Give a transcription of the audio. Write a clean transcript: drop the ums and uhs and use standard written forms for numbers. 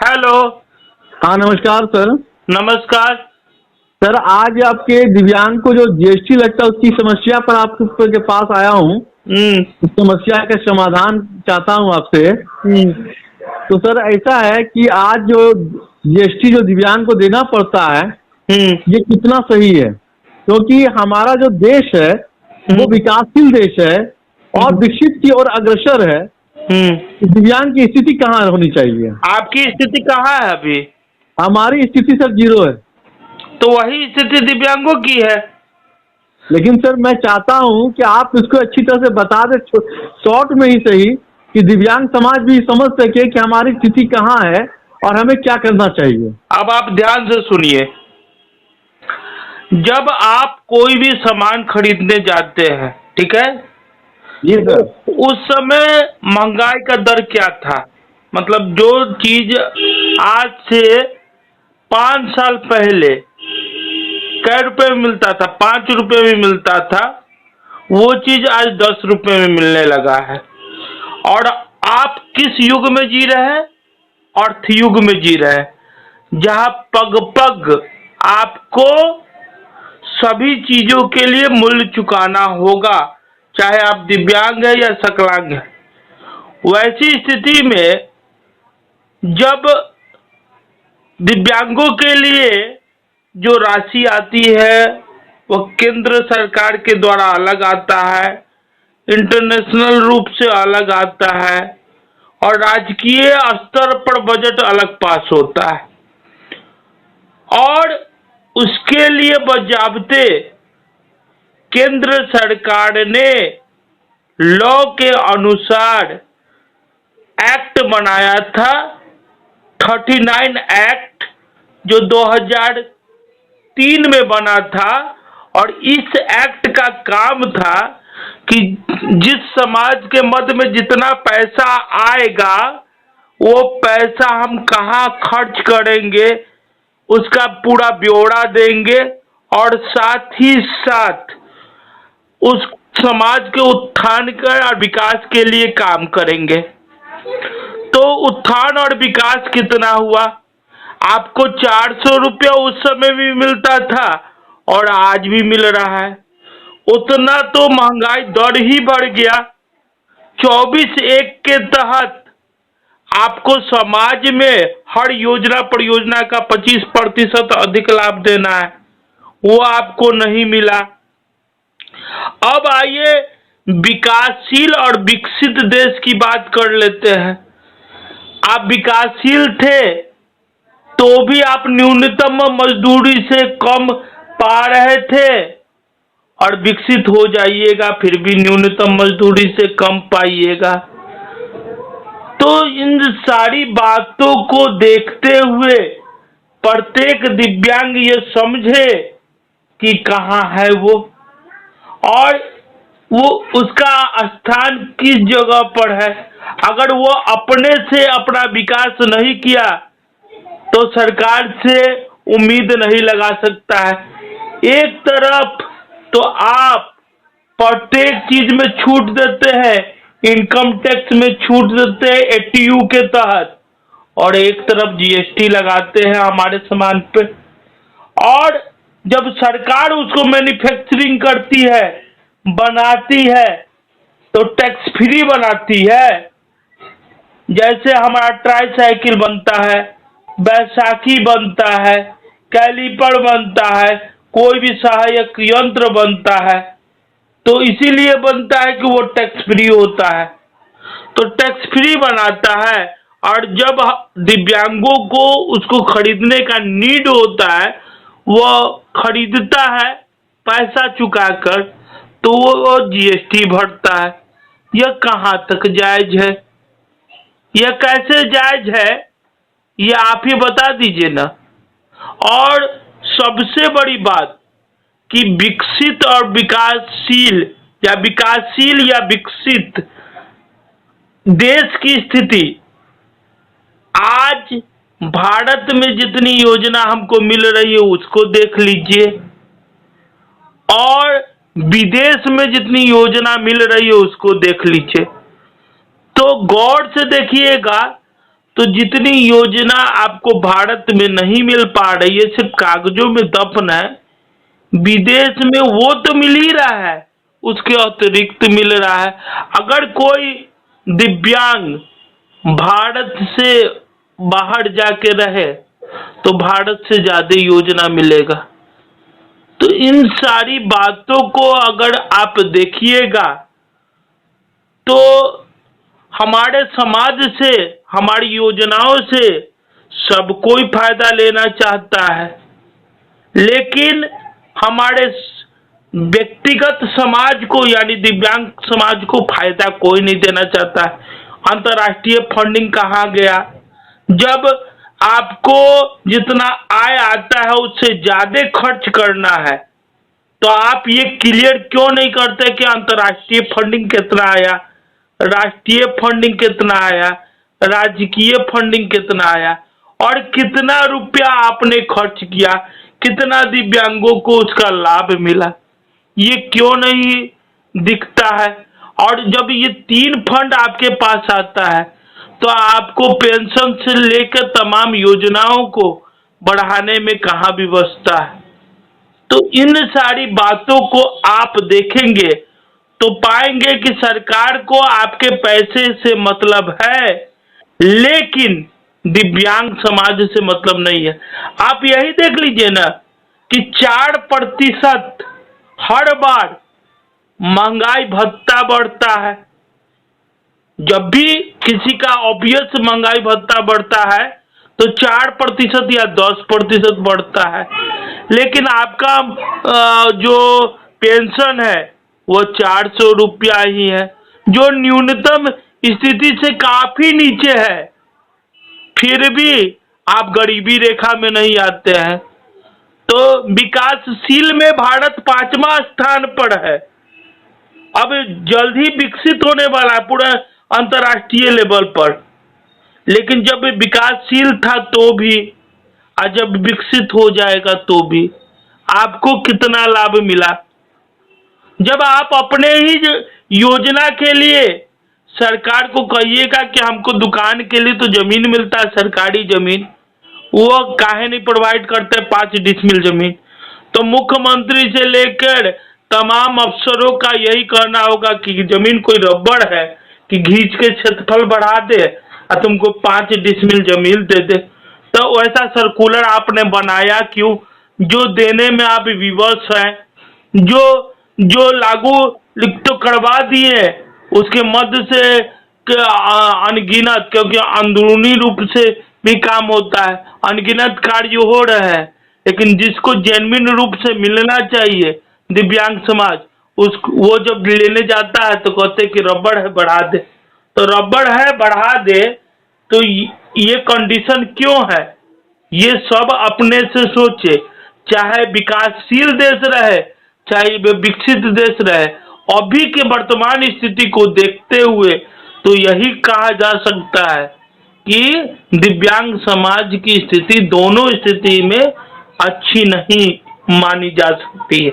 Hello. हाँ नमस्कार sir. नमस्कार। सर आज आपके दिव्यांग को जो जीएसटी लगता है उसकी समस्या पर आपके पास आया हूँ। हम्म। उस समस्या का समाधान चाहता हूँ आपसे। तो सर ऐसा है कि आज जो जीएसटी जो दिव्यांग को देना पड़ता है हम्म। ये कितना सही है, क्योंकि हमारा जो देश है वो हम्म। विकासशील देश है और हम्म। विकसित की ओर अग्रसर है। हम्म। दिव्यांग की स्थिति कहाँ होनी चाहिए? आपकी स्थिति कहाँ है अभी? हमारी स्थिति सर जीरो है। तो वही स्थिति दिव्यांगों की है। लेकिन सर मैं चाहता हूं कि आप इसको अच्छी तरह से बता दें, शॉर्ट में ही सही, कि दिव्यांग समाज भी समझ सके कि हमारी स्थिति कहाँ है और हमें क्या करना चाहिए। अब आप ध्यान से सुनिए। जब आप कोई भी सामान खरीदने जाते हैं, ठीक है, जी सर। उस समय महंगाई का दर क्या था? मतलब जो चीज आज से 5 साल पहले कै रुपए में मिलता था, 5 रुपए में मिलता था, वो चीज आज 10 रुपए में मिलने लगा है। और आप किस युग में जी रहे हैं? अर्थ युग में जी रहे हैं, जहां पग पग आपको सभी चीजों के लिए मूल्य चुकाना होगा, चाहे आप दिव्यांग हैं या सकलांग हैं। वैसी स्थिति में जब दिव्यांगों के लिए जो राशि आती है वह केंद्र सरकार के द्वारा अलग आता है, इंटरनेशनल रूप से अलग आता है, और राजकीय स्तर पर बजट अलग पास होता है, और उसके लिए बजाबते केंद्र सरकार ने लॉ के अनुसार एक्ट बनाया था, 39 एक्ट, जो 2003 में बना था। और इस एक्ट का काम था कि जिस समाज के मध्य में जितना पैसा आएगा वो पैसा हम कहाँ खर्च करेंगे उसका पूरा ब्यौरा देंगे, और साथ ही साथ उस समाज के उत्थान का और विकास के लिए काम करेंगे। तो उत्थान और विकास कितना हुआ? आपको 400 रुपया उस समय भी मिलता था और आज भी मिल रहा है। उतना तो महंगाई दर ही बढ़ गया। 24(1) के तहत आपको समाज में हर योजना परियोजना का 25% अधिक लाभ देना है, वो आपको नहीं मिला। अब आइए विकासशील और विकसित देश की बात कर लेते हैं। आप विकासशील थे तो भी आप न्यूनतम मजदूरी से कम पा रहे थे, और विकसित हो जाइएगा फिर भी न्यूनतम मजदूरी से कम पाइएगा। तो इन सारी बातों को देखते हुए प्रत्येक दिव्यांग ये समझे कि कहाँ है वो, और वो उसका स्थान किस जगह पर है। अगर वो अपने से अपना विकास नहीं किया तो सरकार से उम्मीद नहीं लगा सकता है। एक तरफ तो आप प्रत्येक चीज में छूट देते हैं, इनकम टैक्स में छूट देते हैं एटीयू के तहत, और एक तरफ जीएसटी लगाते हैं हमारे सामान पे। और जब सरकार उसको मैन्युफैक्चरिंग करती है, बनाती है, तो टैक्स फ्री बनाती है। जैसे हमारा ट्राईसाइकिल बनता है, बैसाखी बनता है, कैलीपर बनता है, कोई भी सहायक यंत्र बनता है, तो इसीलिए बनता है कि वो टैक्स फ्री होता है। तो टैक्स फ्री बनाता है, और जब दिव्यांगों को उसको खरीदने का नीड होता है, वो खरीदता है पैसा चुकाकर, तो वो जीएसटी भरता है। यह कहाँ तक जायज है? यह कैसे जायज है, ये आप ही बता दीजिए ना। और सबसे बड़ी बात कि विकसित और विकासशील या विकसित देश की स्थिति, आज भारत में जितनी योजना हमको मिल रही है उसको देख लीजिए, और विदेश में जितनी योजना मिल रही है उसको देख लीजिए। तो गौर से देखिएगा तो जितनी योजना आपको भारत में नहीं मिल पा रही है, सिर्फ कागजों में दफन है, विदेश में वो तो मिल ही रहा है, उसके अतिरिक्त मिल रहा है। अगर कोई दिव्यांग भारत से बाहर जाके रहे तो भारत से ज्यादा योजना मिलेगा। तो इन सारी बातों को अगर आप देखिएगा तो हमारे समाज से, हमारी योजनाओं से सब कोई फायदा लेना चाहता है, लेकिन हमारे व्यक्तिगत समाज को यानी दिव्यांग समाज को फायदा कोई नहीं देना चाहता है। अंतर्राष्ट्रीय फंडिंग कहाँ गया? जब आपको जितना आय आता है उससे ज्यादा खर्च करना है तो आप ये क्लियर क्यों नहीं करते कि अंतर्राष्ट्रीय फंडिंग कितना आया, राष्ट्रीय फंडिंग कितना आया, राजकीय फंडिंग कितना आया और कितना रुपया आपने खर्च किया, कितना दिव्यांगों को उसका लाभ मिला, ये क्यों नहीं दिखता है? और जब ये 3 फंड आपके पास आता है तो आपको पेंशन से लेकर तमाम योजनाओं को बढ़ाने में कहाँ व्यवस्था है? तो इन सारी बातों को आप देखेंगे तो पाएंगे कि सरकार को आपके पैसे से मतलब है, लेकिन दिव्यांग समाज से मतलब नहीं है। आप यही देख लीजिए ना कि 4% हर बार महंगाई भत्ता बढ़ता है। जब भी किसी का ऑब्वियस महंगाई भत्ता बढ़ता है तो 4% या 10% बढ़ता है, लेकिन आपका जो पेंशन है वो 400 रुपया ही है, जो न्यूनतम स्थिति से काफी नीचे है। फिर भी आप गरीबी रेखा में नहीं आते हैं। तो विकासशील में भारत 5वां स्थान पर है, अब जल्द ही विकसित होने वाला है पूरा अंतर्राष्ट्रीय लेवल पर। लेकिन जब विकासशील था तो भी और जब विकसित हो जाएगा तो भी आपको कितना लाभ मिला? जब आप अपने ही योजना के लिए सरकार को कहिएगा कि हमको दुकान के लिए तो जमीन मिलता है, सरकारी जमीन, वो काहे नहीं प्रोवाइड करते 5 डिसमिल जमीन? तो मुख्यमंत्री से लेकर तमाम अफसरों का यही कहना होगा कि जमीन कोई रबड़ है कि घींच के क्षेत्रफल बढ़ा दे और तुमको 5 डिसमिल जमीन दे दे। तो वैसा सर्कुलर आपने बनाया क्यों, जो देने में आप विवश हैं? जो लागू तो करवा दिए उसके मध्य से अनगिनत, क्योंकि अंदरूनी रूप से भी काम होता है, अनगिनत कार्य हो रहे हैं, लेकिन जिसको जेन्युइन रूप से मिलना चाहिए दिव्यांग समाज, वो जब लेने जाता है तो कहते कि रबड़ है बढ़ा दे। तो रबड़ है बढ़ा दे तो ये कंडीशन क्यों है? ये सब अपने से सोचे, चाहे विकासशील देश रहे चाहे विकसित देश रहे, अभी के वर्तमान स्थिति को देखते हुए तो यही कहा जा सकता है कि दिव्यांग समाज की स्थिति दोनों स्थिति में अच्छी नहीं मानी जा सकती है।